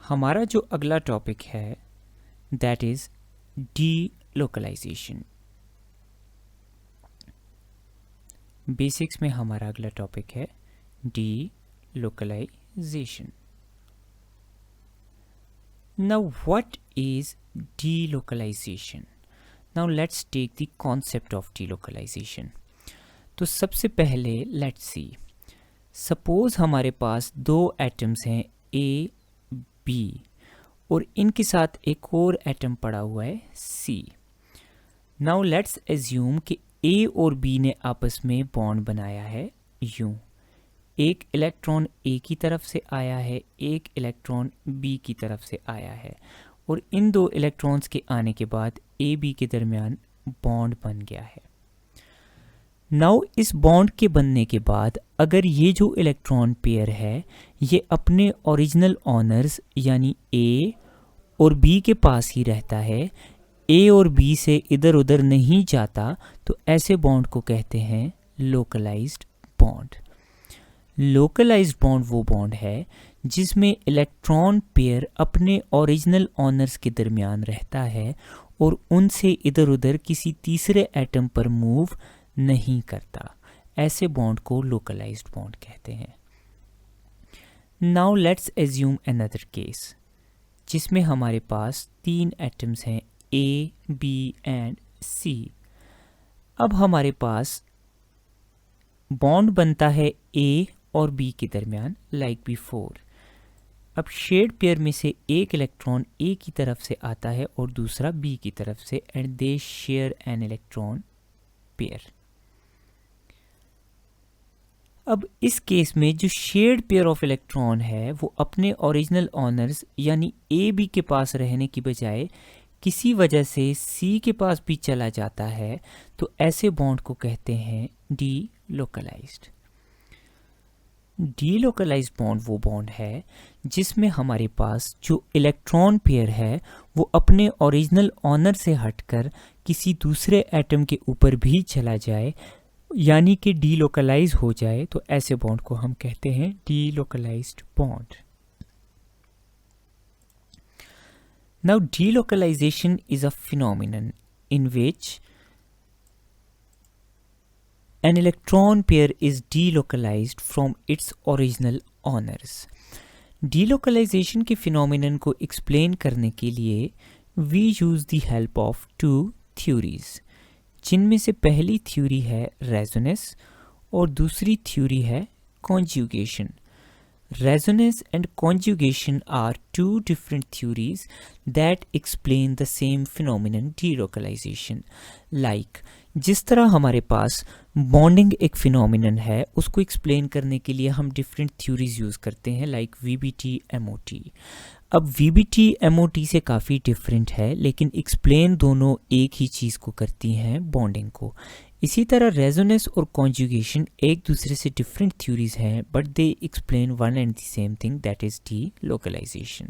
हमारा जो अगला टॉपिक है दैट इज डीलोकलाइजेशन। बेसिक्स में हमारा अगला टॉपिक है delocalisation. Now what is delocalization? Now let's take the concept of delocalization. तो सबसे पहले let's see. Suppose हमारे पास दो एटम्स हैं A, B और इनके साथ एक और एटम पड़ा हुआ है C. Now let's assume कि A और B ने आपस में बॉन्ड बनाया है यूं। एक इलेक्ट्रॉन ए की तरफ से आया है, एक इलेक्ट्रॉन बी की तरफ से आया है और इन दो इलेक्ट्रॉन्स के आने के बाद ए बी के दरमियान बॉन्ड बन गया है। नाउ इस बॉन्ड के बनने के बाद अगर ये जो इलेक्ट्रॉन पेयर है ये अपने ओरिजिनल ऑनर्स यानी ए और बी के पास ही रहता है, ए और बी से इधर उधर नहीं जाता, तो ऐसे बॉन्ड को कहते हैं लोकलाइज्ड बॉन्ड। लोकलाइज्ड बॉन्ड वो बॉन्ड है जिसमें इलेक्ट्रॉन पेयर अपने ओरिजिनल ऑनर्स के दरमियान रहता है और उनसे इधर उधर किसी तीसरे एटम पर मूव नहीं करता। ऐसे बॉन्ड को लोकलाइज्ड बॉन्ड कहते हैं। Now let's assume another case जिसमें हमारे पास तीन एटम्स हैं ए, बी एंड सी। अब हमारे पास बॉन्ड बनता है ए और बी के दरमियान लाइक बिफोर। अब शेड पेयर में से एक इलेक्ट्रॉन ए की तरफ से आता है और दूसरा बी की तरफ से and they share an electron pair. अब इस केस में जो शेयर्ड पेयर ऑफ इलेक्ट्रॉन है वो अपने ओरिजिनल ऑनर्स यानी ए बी के पास रहने की बजाय किसी वजह से सी के पास भी चला जाता है, तो ऐसे बॉन्ड को कहते हैं डीलोकलाइज्ड। डीलोकलाइज्ड बॉन्ड वो बॉन्ड है जिसमें हमारे पास जो इलेक्ट्रॉन पेयर है वो अपने ओरिजिनल ऑनर से हटकर किसी दूसरे एटम के ऊपर भी चला जाए यानी कि डीलोकलाइज हो जाए, तो ऐसे बॉन्ड को हम कहते हैं delocalised bond. Now delocalization is a phenomenon in which an electron pair is delocalized from its original honors. Delocalization के phenomenon को explain करने के लिए we use the help of two theories, जिनमें से पहली थ्योरी है रेजोनेंस और दूसरी थ्योरी है conjugation. Resonance and conjugation are two different theories that explain the same phenomenon delocalization. Like जिस तरह हमारे पास बॉन्डिंग एक फिनोमिनन है उसको एक्सप्लेन करने के लिए हम डिफरेंट थ्योरीज यूज़ करते हैं लाइक वीबीटी एमओटी। अब वीबीटी एमओटी से काफ़ी डिफरेंट है लेकिन एक्सप्लेन दोनों एक ही चीज़ को करती हैं, बॉन्डिंग को। इसी तरह रेजोनेंस और कॉन्जुगेशन एक दूसरे से डिफरेंट थ्योरीज हैं but they explain one and the same thing that is delocalization.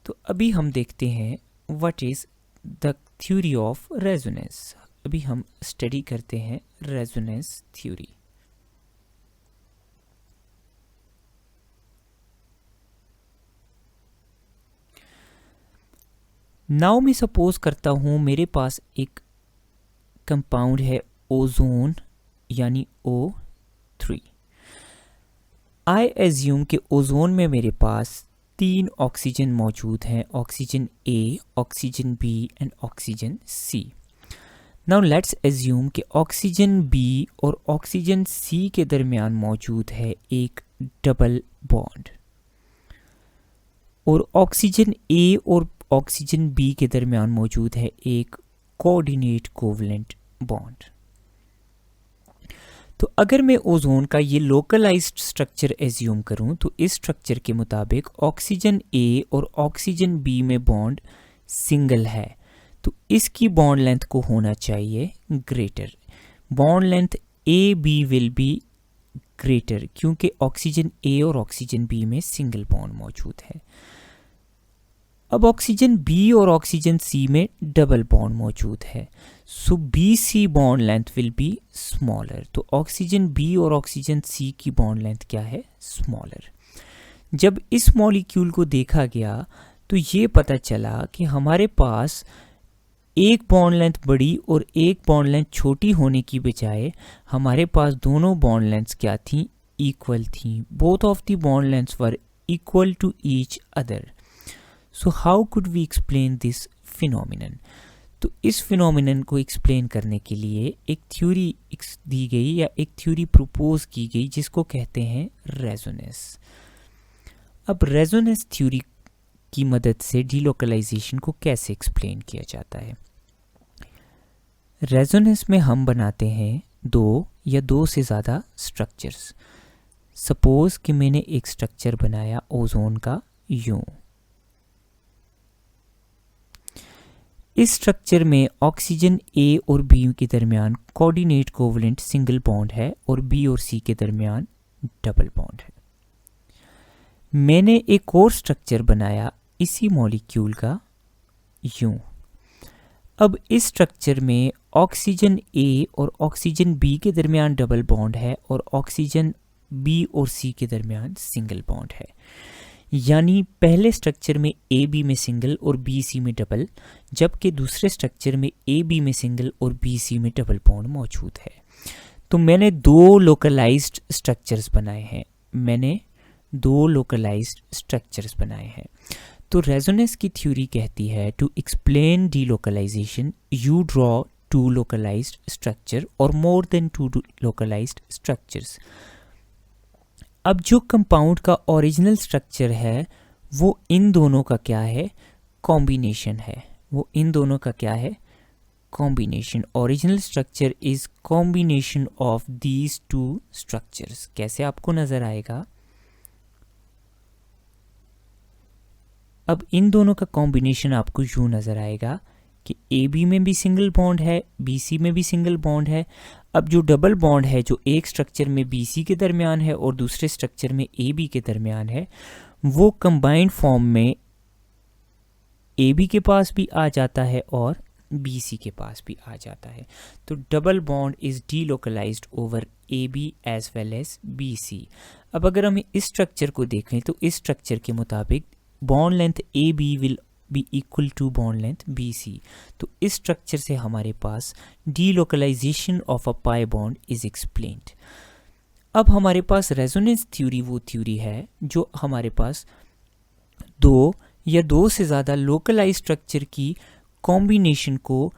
तो अभी हम देखते हैं what is the theory of resonance. अभी हम स्टडी करते हैं रेजोनेंस थ्योरी। नाउ मैं सपोज करता हूं मेरे पास एक कंपाउंड है ओजोन यानी O3। आई एज्यूम कि ओजोन में मेरे पास तीन ऑक्सीजन मौजूद हैं, oxygen A, oxygen B and oxygen C. Now let's assume कि ऑक्सीजन बी और ऑक्सीजन सी के दरमियान मौजूद है एक डबल बॉन्ड और ऑक्सीजन ए और ऑक्सीजन बी के दरमियान मौजूद है एक कोऑर्डिनेट कोवलेंट बॉन्ड। तो अगर मैं ओजोन का ये लोकलाइज्ड स्ट्रक्चर एज्यूम करूं तो इस स्ट्रक्चर के मुताबिक ऑक्सीजन ए और ऑक्सीजन बी में बॉन्ड सिंगल है, तो इसकी बॉन्ड लेंथ को होना चाहिए greater. Bond length A B will be greater क्योंकि ऑक्सीजन ए और ऑक्सीजन बी में सिंगल बॉन्ड मौजूद है। अब ऑक्सीजन बी और ऑक्सीजन सी में डबल बॉन्ड मौजूद है, so B C bond length will be smaller. तो ऑक्सीजन बी और ऑक्सीजन सी की बॉन्ड लेंथ क्या है? स्मॉलर। जब इस मॉलिक्यूल को देखा गया तो ये पता चला कि हमारे पास एक बॉन्ड लेंथ बड़ी और एक बॉन्ड लेंथ छोटी होने की बजाय हमारे पास दोनों बॉन्ड लेंथ्स क्या थी, इक्वल थी. Both of the bond lengths were equal to each other. So how could we explain this phenomenon? तो इस फिनोमिनन को एक्सप्लेन करने के लिए एक थ्योरी दी गई या एक थ्योरी प्रपोज की गई जिसको कहते हैं रेजोनेंस. अब रेजोनेंस थ्योरी की मदद से डीलोकलाइजेशन को कैसे एक्सप्लेन किया जाता है? रेजोनेंस में हम बनाते हैं दो या दो से ज़्यादा स्ट्रक्चर्स. सपोज कि मैंने एक स्ट्रक्चर बनाया ओजोन का यूं. इस स्ट्रक्चर में ऑक्सीजन ए और बी के दरमियान कोऑर्डिनेट कोवलेंट सिंगल बॉन्ड है और बी और सी के दरमियान डबल बॉन्ड है. मैंने एक और स्ट्रक्चर बनाया इसी मॉलिक्यूल का यूं. अब इस स्ट्रक्चर में ऑक्सीजन ए और ऑक्सीजन बी के दरमियान डबल बॉन्ड है और ऑक्सीजन बी और सी के दरमियान सिंगल बॉन्ड है. यानी पहले स्ट्रक्चर में ए बी में सिंगल और बी सी में डबल, जबकि दूसरे स्ट्रक्चर में ए बी में सिंगल और बी सी में डबल बॉन्ड मौजूद है. तो मैंने दो लोकलाइज्ड स्ट्रक्चर्स बनाए हैं. तो रेजोनेंस की थ्योरी कहती है to explain delocalization you draw two localized structure और more than two localized structures. अब जो कंपाउंड का ओरिजिनल स्ट्रक्चर है वो इन दोनों का क्या है, कॉम्बिनेशन है. Combination. Original structure is combination of these two structures. कैसे आपको नजर आएगा? अब इन दोनों का कॉम्बिनेशन आपको यूं नजर आएगा कि ए बी में भी सिंगल बॉन्ड है, बी सी में भी सिंगल बॉन्ड है. अब जो डबल बॉन्ड है जो एक स्ट्रक्चर में बी सी के दरमियान है और दूसरे स्ट्रक्चर में ए बी के दरमियान है, वो कंबाइंड फॉर्म में ए बी के पास भी आ जाता है और बी सी के पास भी आ जाता है. तो double bond is delocalized over A B as well as B C. अब अगर हम इस स्ट्रक्चर को देखें तो इस स्ट्रक्चर के मुताबिक bond length A B will be equal to bond length B C. तो इस स्ट्रक्चर से हमारे पास delocalization of a pi bond is explained. अब हमारे पास रेजोनेंस थ्योरी वो थ्योरी है जो हमारे पास दो या दो से ज़्यादा लोकलाइज स्ट्रक्चर की कॉम्बिनेशन को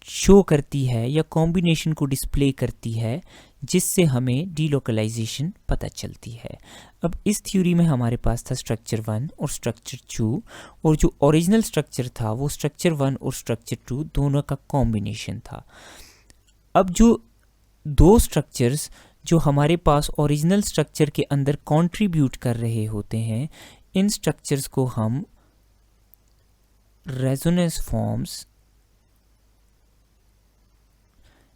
शो करती है या कॉम्बिनेशन को डिस्प्ले करती है, जिससे हमें डीलोकलाइजेशन पता चलती है. अब इस थ्योरी में हमारे पास था स्ट्रक्चर 1 और स्ट्रक्चर 2, और जो ओरिजिनल स्ट्रक्चर था वो स्ट्रक्चर 1 और स्ट्रक्चर 2 दोनों का कॉम्बिनेशन था. अब जो दो स्ट्रक्चर्स जो हमारे पास ओरिजिनल स्ट्रक्चर के अंदर कंट्रीब्यूट कर रहे होते हैं, इन स्ट्रक्चर्स को हम रेजोनेंस फॉर्म्स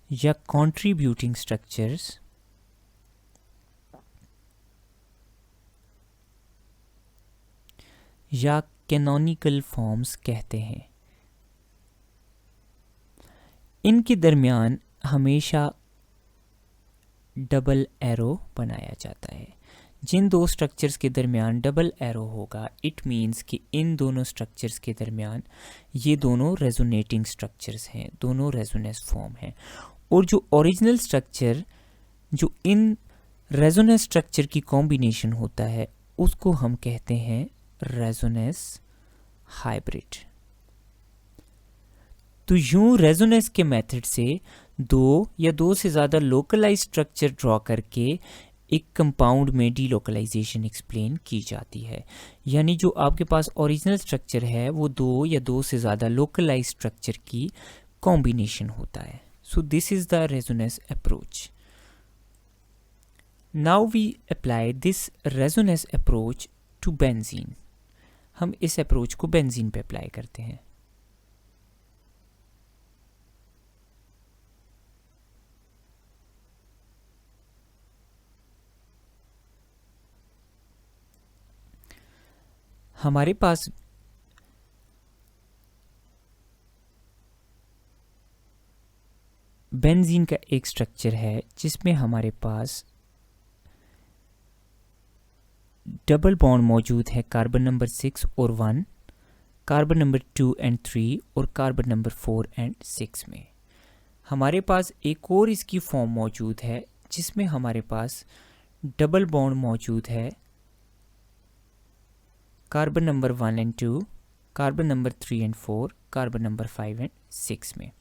या कंट्रीब्यूटिंग स्ट्रक्चर्स या कैनोनिकल फॉर्म्स कहते हैं. इनके दरमियान हमेशा डबल एरो बनाया जाता है. जिन दो स्ट्रक्चर्स के दरमियान डबल एरो होगा, इट मीन्स कि इन दोनों स्ट्रक्चर्स के दरमियान ये दोनों रेजोनेटिंग स्ट्रक्चर्स हैं, दोनों रेजोनेंस फॉर्म हैं. और जो ओरिजिनल स्ट्रक्चर जो इन रेजोनेंस स्ट्रक्चर की कॉम्बिनेशन होता है उसको हम कहते हैं रेजोनेंस हाइब्रिड. तो यूं रेजोनेंस के मेथड से दो या दो से ज़्यादा लोकलाइज स्ट्रक्चर ड्रॉ करके एक कंपाउंड में डीलोकलाइजेशन एक्सप्लेन की जाती है. यानी जो आपके पास ओरिजिनल स्ट्रक्चर है वो दो या दो से ज़्यादा लोकलाइज स्ट्रक्चर की कॉम्बिनेशन होता है. So this is the resonance approach. Now we apply this resonance approach to benzene. हम इस अप्रोच को बेंजीन पे अप्लाई करते हैं. हमारे पास बेंजीन का एक स्ट्रक्चर है जिसमें हमारे पास डबल बॉन्ड मौजूद है कार्बन नंबर 6 और 1, कार्बन नंबर 2 एंड 3 और कार्बन नंबर 4 एंड 6 में। हमारे पास एक और इसकी फॉर्म मौजूद है जिसमें हमारे पास डबल बॉन्ड मौजूद है carbon number 1 and 2, carbon number 3 and 4, carbon number 5 and 6 में।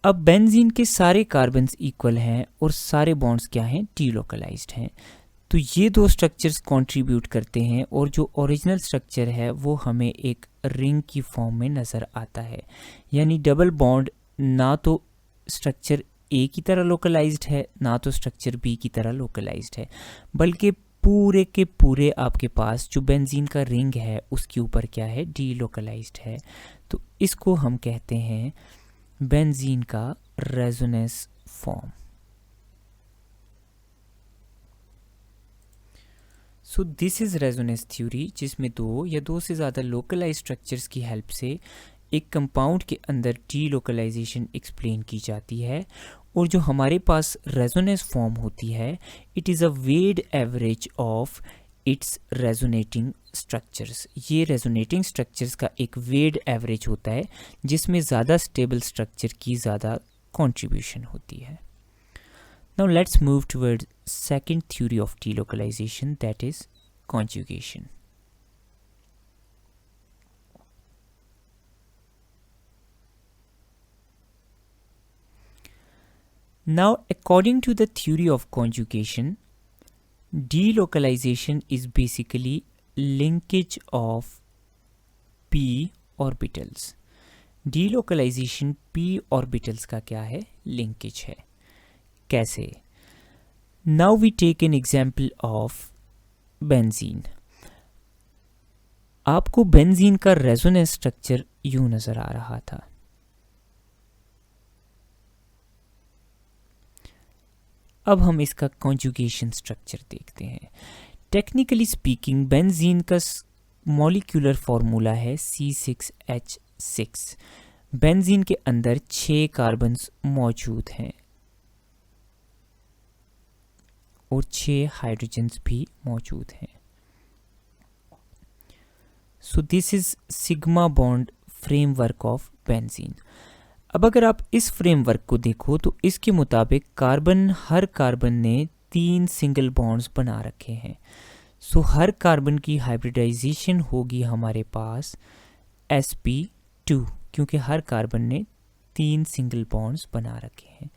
अब बेंजीन के सारे कार्बन्स इक्वल हैं और सारे बॉन्ड्स क्या हैं, डीलोकलाइज्ड हैं। तो ये दो स्ट्रक्चर्स कंट्रीब्यूट करते हैं और जो ओरिजिनल स्ट्रक्चर है वो हमें एक रिंग की फॉर्म में नज़र आता है। यानी डबल बॉन्ड ना तो स्ट्रक्चर ए की तरह लोकलाइज्ड है ना तो स्ट्रक्चर बी की तरह लोकलाइज्ड है, बल्कि पूरे के पूरे आपके पास जो बेंजीन का रिंग है उसके ऊपर क्या है, डीलोकलाइज्ड है। तो इसको हम कहते हैं बेंजीन का resonance form. So this is resonance theory, जिसमें दो या दो से ज़्यादा लोकलाइज्ड स्ट्रक्चर्स की हेल्प से एक कंपाउंड के अंदर डीलोकलाइजेशन एक्सप्लेन की जाती है। और जो हमारे पास रेजोनेंस फॉर्म होती है, it is a weighted average of its resonating structures. ये रेजोनेटिंग स्ट्रक्चर्स का एक वेड एवरेज होता है जिसमें ज़्यादा स्टेबल स्ट्रक्चर की ज़्यादा कंट्रीब्यूशन होती है। Now let's move toward second theory of delocalization, that is conjugation. Now, according to the theory of conjugation, delocalization is basically linkage of p orbitals. Delocalization p orbitals का क्या है, linkage है। कैसे? Now we take an example of benzene. आपको benzene का resonance structure यूं नजर आ रहा था। अब हम इसका कॉन्जुगेशन स्ट्रक्चर देखते हैं। टेक्निकली स्पीकिंग बेंजीन का मॉलिक्यूलर फॉर्मूला है C6H6। बेंजीन के अंदर 6 कार्बन्स मौजूद हैं और 6 हाइड्रोजन्स भी मौजूद हैं। So this is sigma bond framework of benzene. अब अगर आप इस फ्रेमवर्क को देखो तो इसके मुताबिक हर कार्बन ने 3 सिंगल बॉन्ड्स बना रखे हैं। सो हर कार्बन की हाइब्रिडाइजेशन होगी हमारे पास sp2, क्योंकि हर कार्बन ने 3 सिंगल बॉन्ड्स बना रखे हैं।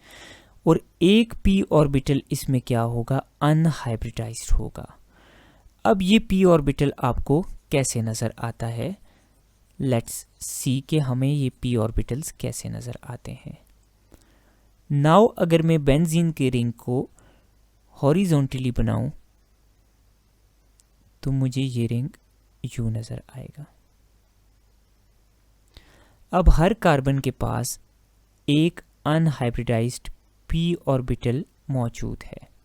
और एक p ऑर्बिटल इसमें क्या होगा, अनहाइब्रिडाइज्ड होगा। अब ये p ऑर्बिटल आपको कैसे नज़र आता है, लेट्स सी कि हमें ये p ऑर्बिटल्स कैसे नज़र आते हैं। नाउ अगर मैं बेंजीन के रिंग को हॉरिजॉन्टली बनाऊं तो मुझे ये रिंग यूं नज़र आएगा। अब हर कार्बन के पास एक अनहाइब्रिडाइज्ड p ऑर्बिटल मौजूद है।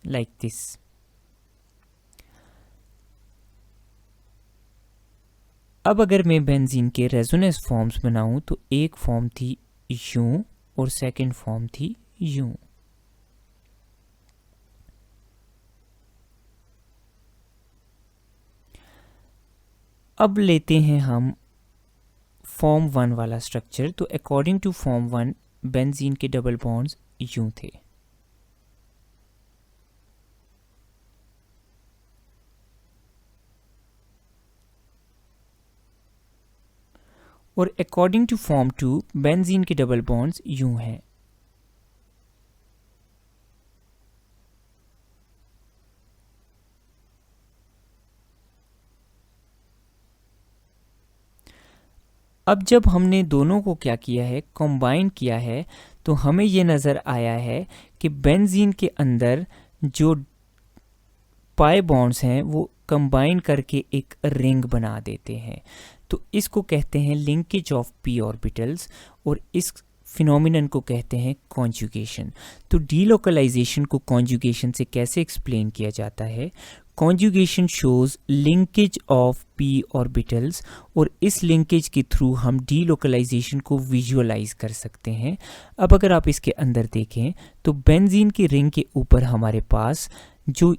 Like this. अब अगर मैं बेंजीन के रेजोनेंस फॉर्म्स बनाऊं तो एक फॉर्म थी यूं और सेकंड फॉर्म थी यूं। अब लेते हैं हम फॉर्म 1 वाला स्ट्रक्चर। तो अकॉर्डिंग टू फॉर्म 1 बेंजीन के डबल बॉन्ड्स यूं थे। और अकॉर्डिंग टू फॉर्म 2 बेंजीन के डबल बॉन्ड्स यूं हैं। अब जब हमने दोनों को क्या किया है, कंबाइन किया है, तो हमें ये नज़र आया है कि बेंजीन के अंदर जो पाई बॉन्ड्स हैं वो कंबाइन करके एक रिंग बना देते हैं। तो इसको कहते हैं लिंकेज ऑफ p ऑर्बिटल्स और इस फिनोमिनन को कहते हैं कॉन्जुगेशन। तो डीलोकलाइजेशन को कॉन्जुगेशन से कैसे एक्सप्लेन किया जाता है? Conjugation shows linkage of p orbitals, और इस लिंकेज के थ्रू हम डीलोकलाइजेशन को विजुअलाइज कर सकते हैं। अब अगर आप इसके अंदर देखें तो बेंजीन के रिंग के ऊपर हमारे पास जो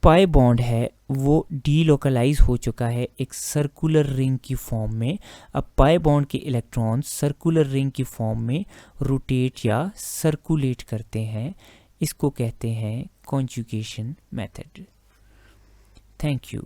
पाई बॉन्ड है वो डीलोकलाइज हो चुका है एक सर्कुलर रिंग की फॉर्म में। अब पाई बॉन्ड के इलेक्ट्रॉन्स सर्कुलर रिंग की फॉर्म में रोटेट या सर्कुलेट करते हैं। इसको कहते हैं कॉन्जुगेशन मेथड। Thank you.